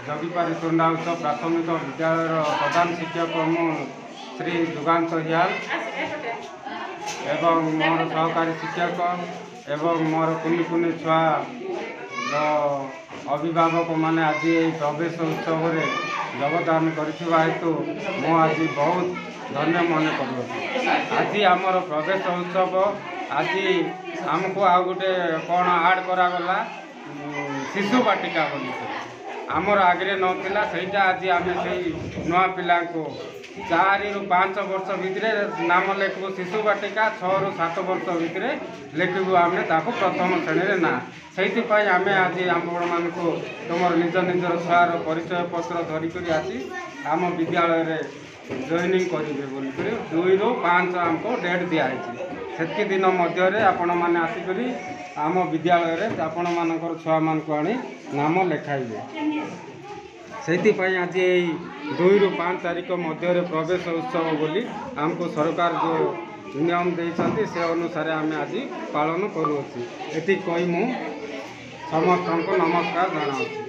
जगीपारी तुंडाउच प्राथमिक विद्यालय प्रधान शिक्षक मु श्री जुगांत हियाल एवं मोर सहकारी शिक्षक एवं मोर कुनि कुनि छुआ अभिभावक माने आज प्रवेश उत्सव रे योगदान करथिबा हेतु मु आज बहुत धन्य मन करूँ। आज आमर प्रवेश उत्सव आज आमको आउ गोटे कौन आड करागला शिशु बाटिका बोली आमर आगे नथिला सेटा आज आम से नुआ पिला को 4 ରୁ 5 वर्ष भितर नाम लेखबू शिशु बाटिका 6 ରୁ 7 वर्ष भितर लेखबू आम प्रथम श्रेणी ना से आम आज आम मान को तुम निज निजर छुआर परिचय पत्र धरिक आसी आम विद्यालय जॉइनिंग करेंगे बोलिक 2 ରୁ 5 आमको डेट दिखाई से दिन मध्य आपण मैंने आसिक आम विद्यालय आपण मानकर छुआ मान को आनी नाम लेखाइबे से आज 2 ରୁ 5 तारीख मध्य प्रवेश उत्सव बोली आमको सरकार जो नियम देते से अनुसार आम आज पालन करूँ। ये कही मु समस्त को नमस्कार जनाऊँ।